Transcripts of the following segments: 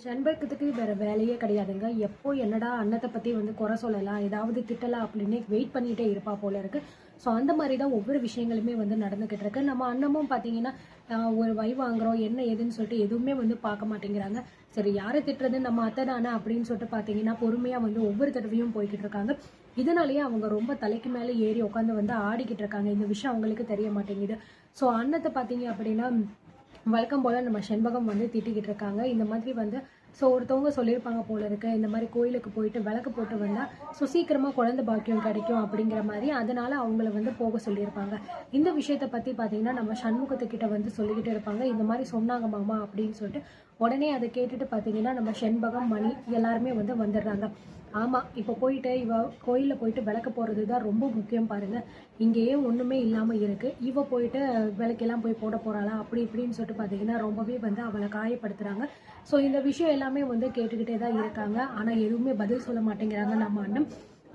செண்பகத்துக்கு வேற வேலையே கிடையாதுங்க. எப்போ என்னடா அன்னத்த பத்தி குறை சொல்லலாம், ஏதாவது திட்டலாம் அப்படின்னு வெயிட் பண்ணிட்டே இருப்பா போல இருக்கு. ஸோ அந்த மாதிரி தான் ஒவ்வொரு விஷயங்களுமே நடந்துகிட்டு இருக்கு. நம்ம அண்ணமும் பார்த்தீங்கன்னா, ஒரு வாங்குறோம் என்ன ஏதுன்னு சொல்லிட்டு எதுவுமே பார்க்க மாட்டேங்கிறாங்க. சரி யாரை திட்டுறது நம்ம அத்தை தானே அப்படின்னு சொல்லிட்டு பார்த்தீங்கன்னா, பொறுமையா ஒவ்வொரு தடவையும் போய்கிட்டு இருக்காங்க. இதனாலேயே அவங்க ரொம்ப தலைக்கு மேலே ஏறி உட்காந்து ஆடிக்கிட்டு இருக்காங்க. இந்த விஷயம் அவங்களுக்கு தெரிய மாட்டேங்குது. ஸோ அன்னத்தை பார்த்தீங்க அப்படின்னா வழக்கம் போல் நம்ம செண்பகம் திட்டிக்கிட்டு இருக்காங்க. இந்த மாதிரி ஸோ ஒருத்தவங்க சொல்லியிருப்பாங்க போல இருக்கு, இந்த மாதிரி கோயிலுக்கு போயிட்டு விளக்கு போட்டு வந்தால் ஸோ சீக்கிரமாக குழந்தை பாக்கியம் கிடைக்கும் அப்படிங்கிற மாதிரி, அதனால அவங்கள போக சொல்லியிருப்பாங்க. இந்த விஷயத்தை பற்றி பார்த்தீங்கன்னா நம்ம சண்முகத்துக்கிட்ட சொல்லிக்கிட்டு இருப்பாங்க. இந்த மாதிரி சொன்னாங்க மாமா அப்படின்னு சொல்லிட்டு உடனே அதை கேட்டுட்டு பார்த்தீங்கன்னா நம்ம செண்பகம், மணி எல்லாருமே வந்துடுறாங்க. ஆமாம், இப்போ போயிட்டு இவ கோயிலில் போயிட்டு விளக்கு போடுறது தான் ரொம்ப முக்கியம் பாருங்கள். இங்கேயே ஒன்றுமே இல்லாமல் இருக்குது. இவ போயிட்டு விளக்கெல்லாம் போய் போட போகிறாளா அப்படி இப்படின்னு சொல்லிட்டு பார்த்தீங்கன்னா ரொம்பவே அவளை காயப்படுத்துகிறாங்க. ஸோ இந்த விஷயம் எல்லாமே கேட்டுக்கிட்டே தான் இருக்காங்க. ஆனால் எதுவுமே பதில் சொல்ல மாட்டேங்கிறாங்க நம்ம அண்ணன்.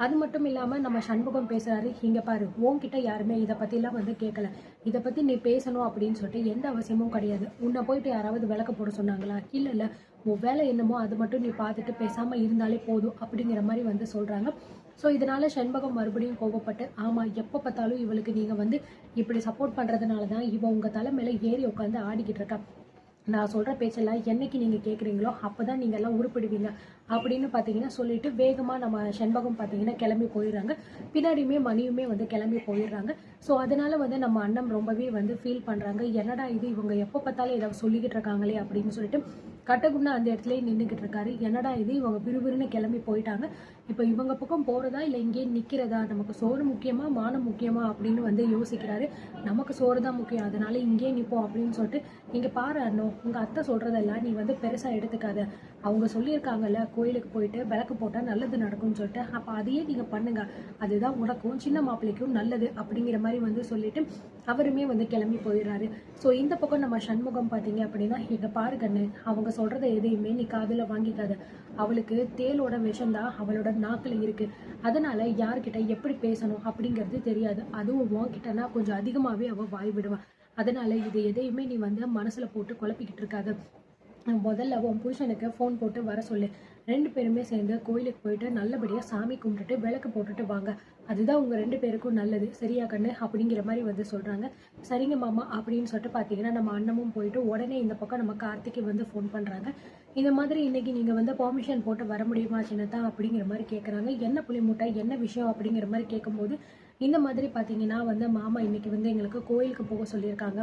அது மட்டும் இல்லாமல் நம்ம சண்முகம் பேசுகிறாரு, இங்கே பாரு உன்கிட்ட யாருமே இதை பற்றிலாம் கேட்கல, இதை பற்றி நீ பேசணும் அப்படின்னு சொல்லிட்டு எந்த அவசியமும் கிடையாது. உன்னை போயிட்டு யாராவது விளக்க போட சொன்னாங்களா? இல்லை உன் வேலை என்னமோ அது மட்டும் நீ பார்த்துட்டு பேசாமல் இருந்தாலே போதும் அப்படிங்கிற மாதிரி சொல்கிறாங்க. ஸோ இதனால செண்பகம் மறுபடியும் கோபப்பட்டு, ஆமாம் எப்போ பார்த்தாலும் இவளுக்கு நீங்கள் இப்படி சப்போர்ட் பண்ணுறதுனால தான் இவ உங்கள் தலை மேலே ஏறி உட்காந்து ஆடிக்கிட்டு இருக்கா. நான் சொல்கிற பேச்செல்லாம் என்னைக்கு நீங்கள் கேட்குறீங்களோ அப்போ தான் நீங்கள் எல்லாம் உருப்பிடுவீங்க அப்படின்னு பார்த்தீங்கன்னா சொல்லிட்டு வேகமாக நம்ம செண்பகம் பார்த்தீங்கன்னா கிளம்பி போயிடுறாங்க. பின்னாடியுமே மணியுமே கிளம்பி போயிடுறாங்க. ஸோ அதனால நம்ம அண்ணன் ரொம்பவே ஃபீல் பண்ணுறாங்க. என்னடா இது இவங்க எப்போ பார்த்தாலும் ஏதாவது சொல்லிக்கிட்டு இருக்காங்களே அப்படின்னு சொல்லிட்டு கட்டகுண்டா அந்த இடத்துலயே நின்றுக்கிட்டு இருக்காரு. என்னடா இது இவங்க விறுவிறுன்னு கிளம்பி போயிட்டாங்க, இப்போ இவங்க பக்கம் போகிறதா இல்லை இங்கேயே நிற்கிறதா, நமக்கு சோறு முக்கியமா மானம் முக்கியமா அப்படின்னு யோசிக்கிறாரு. நமக்கு சோறு தான் முக்கியம், அதனால இங்கேயே நிற்போம் அப்படின்னு சொல்லிட்டு, இங்கே பாரு அண்ணோ உங்கள் அத்தை சொல்கிறதெல்லாம் நீ பெருசாக எடுத்துக்காத. அவங்க சொல்லியிருக்காங்கல்ல கோயிலுக்கு போயிட்டு விளக்கு போட்டால் நல்லது நடக்கும்னு சொல்லிட்டு, அப்போ அதையே நீங்கள் பண்ணுங்க, அதுதான் உனக்கும் சின்ன மாப்பிள்ளைக்கும் நல்லது அப்படிங்கிற மாதிரி சொல்லிட்டு அவருமே கிளம்பி போயிடுறாரு. ஸோ இந்த பக்கம் நம்ம சண்முகம் பார்த்தீங்க அப்படின்னா, இங்கே பாரு கண்ணு அவங்க சொல்கிறத எதையுமே நீ காதில் வாங்கிக்காத. அவளுக்கு தேலோட விஷம்தான் அவளோட நாக்கில் இருக்குது. அதனால் யார்கிட்ட எப்படி பேசணும் அப்படிங்கிறது தெரியாது. அதுவும் உன்கிட்டனா கொஞ்சம் அதிகமாகவே அவள் வாய் விடுவான். அதனால் இது எதையுமே நீ மனசில் போட்டு குழப்பிக்கிட்டு இருக்காது. முதல்ல உன் புருஷனுக்கு ஃபோன் போட்டு வர சொல்லு. 2 பேருமே சேர்ந்து கோயிலுக்கு போயிட்டு நல்லபடியாக சாமி கும்பிட்டுட்டு விளக்கு போட்டுட்டு வாங்க. அதுதான் உங்கள் 2 பேருக்கும் நல்லது, சரியா கண்ணு அப்படிங்கிற மாதிரி சொல்கிறாங்க. சரிங்க மாமா அப்படின்னு சொல்லிட்டு பார்த்தீங்கன்னா நம்ம அண்ணமும் போயிட்டு உடனே இந்த பக்கம் நம்ம கார்த்திக்கு ஃபோன் பண்ணுறாங்க. இந்த மாதிரி இன்னைக்கு நீங்கள் பெர்மிஷன் போட்டு வர முடியுமா சின்னதா அப்படிங்கிற மாதிரி கேட்குறாங்க. என்ன புளிமூட்டை என்ன விஷயம் அப்படிங்கிற மாதிரி கேட்கும்போது, இந்த மாதிரி பார்த்தீங்கன்னா மாமா இன்னைக்கு எங்களுக்கு கோயிலுக்கு போக சொல்லியிருக்காங்க.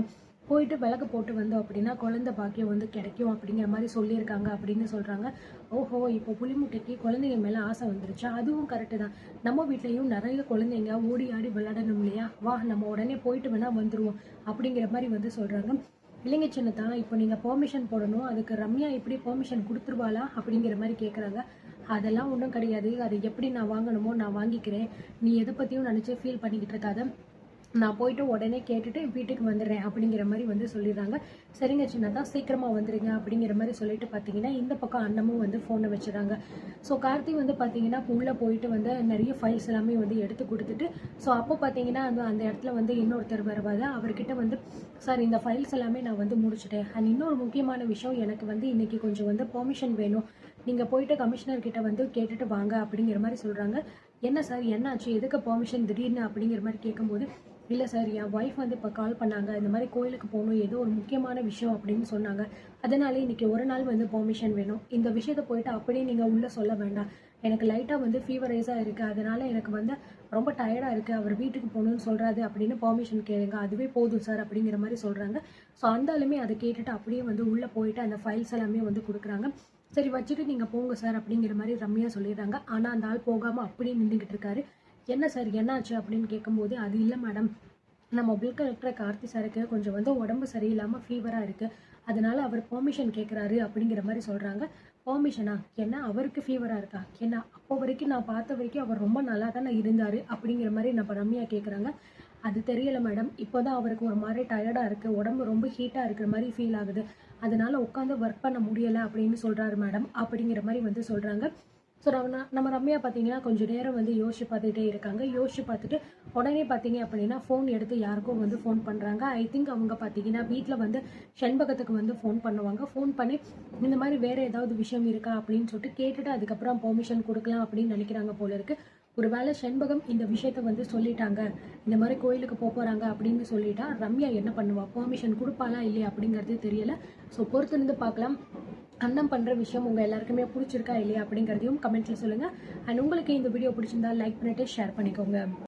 போயிட்டு விளக்கு போட்டு வந்தோம் அப்படின்னா குழந்தை பாக்கியம் கிடைக்கும் அப்படிங்கிற மாதிரி சொல்லியிருக்காங்க அப்படின்னு சொல்கிறாங்க. ஓஹோ, இப்போ புளிமுட்டைக்கு குழந்தைங்க மேலே ஆசை வந்துருச்சா? அதுவும் கரெக்டு தான். நம்ம வீட்லேயும் நிறைய குழந்தைங்க ஓடி ஆடி விளையாடணும் இல்லையா? வா நம்ம உடனே போயிட்டு வேணால் வந்துடுவோம் அப்படிங்கிற மாதிரி சொல்கிறாங்க. இல்லைங்க சின்னதா, இப்போ நீங்கள் பெர்மிஷன் போடணும், அதுக்கு ரம்யா எப்படி பெர்மிஷன் கொடுத்துருவாளா அப்படிங்கிற மாதிரி கேட்குறாங்க. அதெல்லாம் ஒன்றும் கிடையாது, அது எப்படி நான் வாங்கணுமோ நான் வாங்கிக்கிறேன், நீ எதை பற்றியும் நினச்சி ஃபீல் பண்ணிக்கிட்டு இருக்காத, நான் போயிட்டு உடனே கேட்டுட்டு வீட்டுக்கு வந்துடுறேன் அப்படிங்கிற மாதிரி சொல்லிடுறாங்க. சரிங்க சின்னதா சீக்கிரமாக வந்துடுங்க அப்படிங்கிற மாதிரி சொல்லிட்டு பார்த்தீங்கன்னா இந்த பக்கம் அண்ணமும் ஃபோனை வச்சுறாங்க. ஸோ கார்த்தி பார்த்தீங்கன்னா உள்ளே போயிட்டு நிறைய ஃபைல்ஸ் எல்லாமே எடுத்து கொடுத்துட்டு, ஸோ அப்போ பார்த்தீங்கன்னா அந்த இடத்துல இன்னொருத்தர் வருவாங்க. அவர்கிட்ட சார் இந்த ஃபைல்ஸ் எல்லாமே நான் முடிச்சுட்டேன், அண்ட் இன்னொரு முக்கியமான விஷயம் எனக்கு இன்னைக்கு கொஞ்சம் பெர்மிஷன் வேணும், நீங்கள் போயிட்டு கமிஷனர் கிட்ட கேட்டுட்டு வாங்க அப்படிங்கிற மாதிரி சொல்கிறாங்க. என்ன சார் என்னாச்சு, எதுக்கு பெர்மிஷன் திடீர்னு அப்படிங்கிற மாதிரி கேட்கும்போது, இல்லை சார் என் ஒய்ஃப் இப்போ கால் பண்ணாங்க, இந்த மாதிரி கோயிலுக்கு போகணும், ஏதோ ஒரு முக்கியமான விஷயம் அப்படின்னு சொன்னாங்க, அதனால இன்றைக்கி ஒரு நாள் பெர்மிஷன் வேணும். இந்த விஷயத்தை போயிட்டு அப்படியே நீங்கள் உள்ளே சொல்ல வேண்டாம், எனக்கு லைட்டாக ஃபீவரைஸாக இருக்குது, அதனால் எனக்கு ரொம்ப டயர்டாக இருக்குது, அவர் வீட்டுக்கு போகணுன்னு சொல்கிறாரு அப்படின்னு பெர்மிஷன் கேளுங்க, அதுவே போதும் சார் அப்படிங்கிற மாதிரி சொல்கிறாங்க. ஸோ அந்த ஆளுமே அதை கேட்டுட்டு அப்படியே உள்ளே போயிட்டு அந்த ஃபைல்ஸ் எல்லாமே கொடுக்குறாங்க. சரி வச்சுட்டு நீங்கள் போங்க சார் அப்படிங்கிற மாதிரி ரம்யா சொல்லிடுறாங்க. ஆனால் அந்த ஆள் போகாமல் அப்படியே நின்றுக்கிட்டு இருக்காரு. என்ன சார் என்னாச்சு அப்படின்னு கேட்கும்போது, அது இல்லை மேடம், நம்ம பில் கலெக்டர் கார்த்தி சாருக்கு கொஞ்சம் உடம்பு சரியில்லாமல் ஃபீவராக இருக்குது, அதனால அவர் பெர்மிஷன் கேட்குறாரு அப்படிங்கிற மாதிரி சொல்கிறாங்க. பெர்மிஷனா? என்ன அவருக்கு ஃபீவராக இருக்கா? என்ன அப்போ வரைக்கும் நான் பார்த்த வரைக்கும் அவர் ரொம்ப நல்லா தானே இருந்தார் அப்படிங்கிற மாதிரி நம்ம ரம்யா கேட்குறாங்க. அது தெரியலை மேடம், இப்போ தான் அவருக்கு ஒரு மாதிரி டயர்டாக இருக்குது, உடம்பு ரொம்ப ஹீட்டாக இருக்கிற மாதிரி ஃபீல் ஆகுது, அதனால உட்காந்து ஒர்க் பண்ண முடியலை அப்படின்னு சொல்கிறாரு மேடம் அப்படிங்கிற மாதிரி சொல்கிறாங்க. ஸோ நம்ம ரம்யா பார்த்தீங்கன்னா கொஞ்சம் நேரம் வந்து யோசிச்சு பார்த்துட்டே இருக்காங்க. யோசிச்சு பார்த்துட்டு உடனே பார்த்தீங்க அப்படின்னா ஃபோன் எடுத்து யாருக்கும் வந்து ஃபோன் பண்ணுறாங்க. ஐ திங்க் அவங்க பார்த்தீங்கன்னா வீட்டில் வந்து செண்பகத்துக்கு வந்து ஃபோன் பண்ணுவாங்க. ஃபோன் பண்ணி இந்த மாதிரி வேறு ஏதாவது விஷயம் இருக்கா அப்படின்னு சொல்லிட்டு கேட்டுட்டு அதுக்கப்புறம் பெர்மிஷன் கொடுக்கலாம் அப்படின்னு நினைக்கிறாங்க போல இருக்கு. ஒரு வேளை செண்பகம் இந்த விஷயத்த வந்து சொல்லிட்டாங்க, இந்த மாதிரி கோயிலுக்கு போகிறாங்க அப்படின்னு சொல்லிட்டா ரம்யா என்ன பண்ணுவா, பெர்மிஷன் கொடுப்பாளா இல்லையா அப்படிங்கிறது தெரியல. ஸோ பொறுத்திருந்து பார்க்கலாம். அண்ணன் பண்ணுற விஷயம் உங்கள் எல்லாருக்குமே பிடிச்சிருக்கா இல்லையா அப்படிங்கிறதையும் கமெண்ட்டில் சொல்லுங்கள். அண்ட் உங்களுக்கு இந்த வீடியோ பிடிச்சிருந்தா லைக் பண்ணிவிட்டு ஷேர் பண்ணிக்கோங்க.